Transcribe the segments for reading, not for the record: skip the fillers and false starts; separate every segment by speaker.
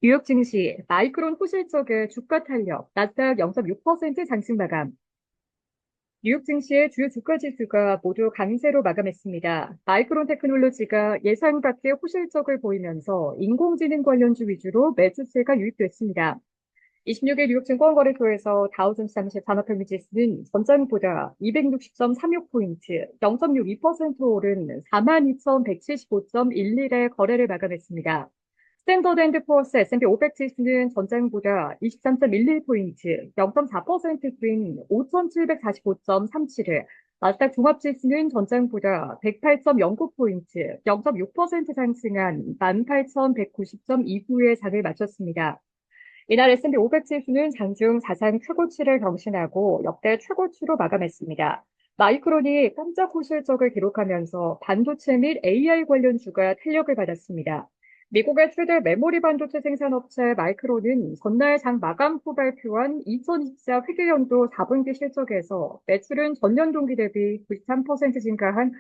Speaker 1: 뉴욕 증시, 마이크론 호실적의 주가 탄력, 나스닥 0.6% 상승 마감. 뉴욕 증시의 주요 주가 지수가 모두 강세로 마감했습니다. 마이크론 테크놀로지가 예상 밖의 호실적을 보이면서 인공지능 관련주 위주로 매수세가 유입됐습니다. 26일 뉴욕 증권거래소에서 다우존스 30 산업평균 지수는 전장보다 260.36포인트, 0.62% 오른 42,175.11의 거래를 마감했습니다. 스탠더드앤드푸어스 S&P 500 지수는 전장보다 23.11포인트, 0.4% 뛴 5,745.37을, 나스닥 종합지수는 전장보다 108.09포인트, 0.6% 상승한 18,190.29의 장을 마쳤습니다. 이날 S&P 500 지수는 장중 사상 최고치를 경신하고 역대 최고치로 마감했습니다. 마이크론이 깜짝 호실적을 기록하면서 반도체 및 AI 관련주가 탄력을 받았습니다. 미국의 최대 메모리 반도체 생산업체 마이크론은 전날 장 마감 후 발표한 2024 회계연도 4분기 실적에서 매출은 전년 동기 대비 93% 증가한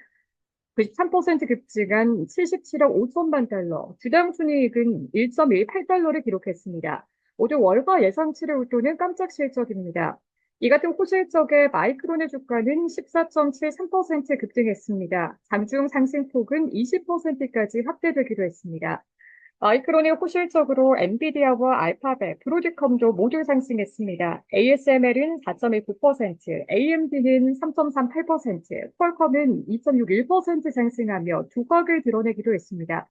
Speaker 1: 93% 급증한 77억 5천만 달러, 주당 순이익은 1.18달러를 기록했습니다. 모두 월가 예상치를 웃도는 깜짝 실적입니다. 이 같은 호실적의 마이크론의 주가는 14.73% 급등했습니다. 장중 상승폭은 20%까지 확대되기도 했습니다. 마이크론이 호실적으로 엔비디아와 알파벳, 브로드컴도 모두 상승했습니다. ASML은 4.19%, AMD는 3.38%, 퀄컴은 2.61% 상승하며 두각을 드러내기도 했습니다.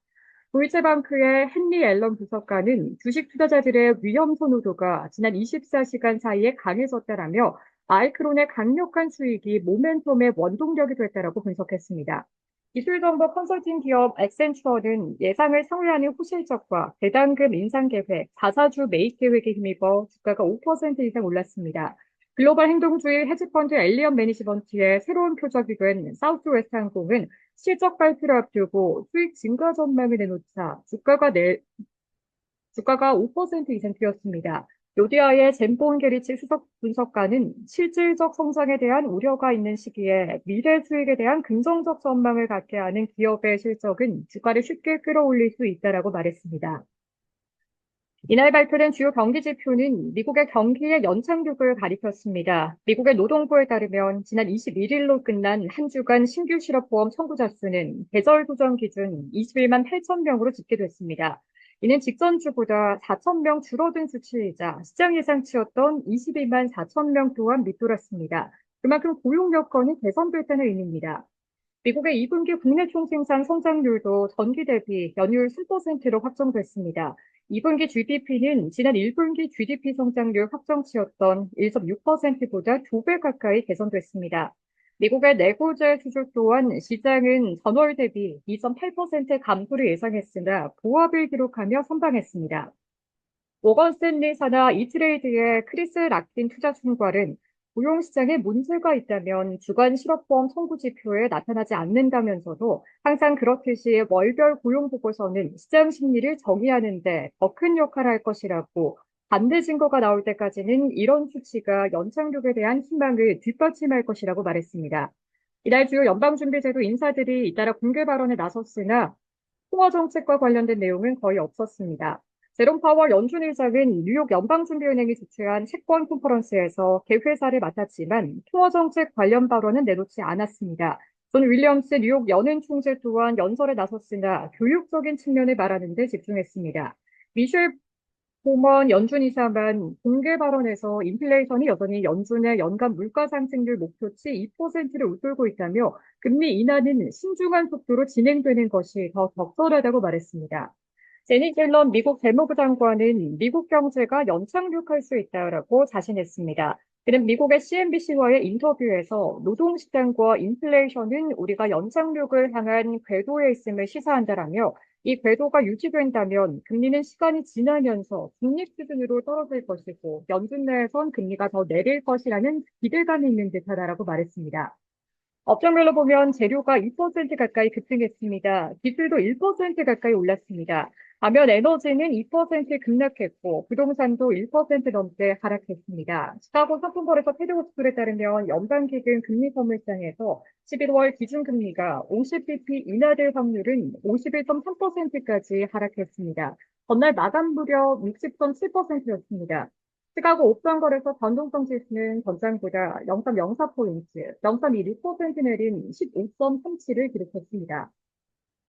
Speaker 1: 도이체방크의 헨리 앨런 부석가는 주식 투자자들의 위험 선호도가 지난 24시간 사이에 강해졌다라며 마이크론의 강력한 수익이 모멘텀의 원동력이 됐다라고 분석했습니다. 기술정보 컨설팅 기업 액센추어는 예상을 상회하는 호실적과 배당금 인상 계획, 자사주 매입 계획에 힘입어 주가가 5% 이상 올랐습니다. 글로벌 행동주의 헤지펀드 엘리언 매니지먼트의 새로운 표적이 된 사우스웨스트 항공은 실적 발표를 앞두고 수익 증가 전망을 내놓자 주가가 5% 이상 뛰었습니다. 요디아의 젠본 게리치 수석 분석가는 실질적 성장에 대한 우려가 있는 시기에 미래 수익에 대한 긍정적 전망을 갖게 하는 기업의 실적은 주가를 쉽게 끌어올릴 수 있다라고 말했습니다. 이날 발표된 주요 경기 지표는 미국의 경기의 연착륙을 가리켰습니다. 미국의 노동부에 따르면 지난 21일로 끝난 한 주간 신규 실업보험 청구자 수는 계절 조정 기준 21만 8천 명으로 집계됐습니다. 이는 직전 주보다 4천 명 줄어든 수치이자 시장 예상치였던 22만 4천 명 또한 밑돌았습니다. 그만큼 고용 여건이 개선됐다는 의미입니다. 미국의 2분기 국내 총생산 성장률도 전기 대비 연이을 3%로 확정됐습니다. 2분기 GDP는 지난 1분기 GDP 성장률 확정치였던 1.6%보다 2배 가까이 개선됐습니다. 미국의 내구재 수출 또한 시장은 전월 대비 2.8% 감소를 예상했으나 보합을 기록하며 선방했습니다. 모건 스탠리 산하 이트레이드의 크리스 락킨 투자 총괄은 고용시장에 문제가 있다면 주간 실업보험 청구 지표에 나타나지 않는다면서도 항상 그렇듯이 월별 고용보고서는 시장 심리를 정의하는 데 더 큰 역할을 할 것이라고 반대 증거가 나올 때까지는 이런 수치가 연착륙에 대한 희망을 뒷받침할 것이라고 말했습니다. 이날 주요 연방준비제도 인사들이 잇따라 공개 발언에 나섰으나 통화 정책과 관련된 내용은 거의 없었습니다. 제롬 파월 연준 의장은 뉴욕 연방준비은행이 주최한 채권 컨퍼런스에서 개회사를 맡았지만 통화 정책 관련 발언은 내놓지 않았습니다. 존 윌리엄스 뉴욕 연은 총재 또한 연설에 나섰으나 교육적인 측면을 말하는 데 집중했습니다. 미셸 보먼 연준 이사만 공개 발언에서 인플레이션이 여전히 연준의 연간 물가 상승률 목표치 2%를 웃돌고 있다며 금리 인하는 신중한 속도로 진행되는 것이 더 적절하다고 말했습니다. 제니 옐런 미국 재무부 장관은 미국 경제가 연착륙할 수 있다고 자신했습니다. 그는 미국의 CNBC와의 인터뷰에서 노동시장과 인플레이션은 우리가 연착륙을 향한 궤도에 있음을 시사한다라며 이 궤도가 유지된다면 금리는 시간이 지나면서 중립 수준으로 떨어질 것이고 연준 내에선 금리가 더 내릴 것이라는 기대감이 있는 듯하다라고 말했습니다. 업종별로 보면 재료가 2% 가까이 급등했습니다. 기술도 1% 가까이 올랐습니다. 반면 에너지는 2% 급락했고 부동산도 1% 넘게 하락했습니다. 시카고 상품거래소 테드워스쿨에 따르면 연간 기금 금리 선물장에서 11월 기준금리가 50bp 인하될 확률은 51.3%까지 하락했습니다. 전날 마감 무렵 60.7%였습니다. 시카고 옵션거래소 변동성 지수는 전장보다 0.04포인트, 0.16% 내린 15.37을 기록했습니다.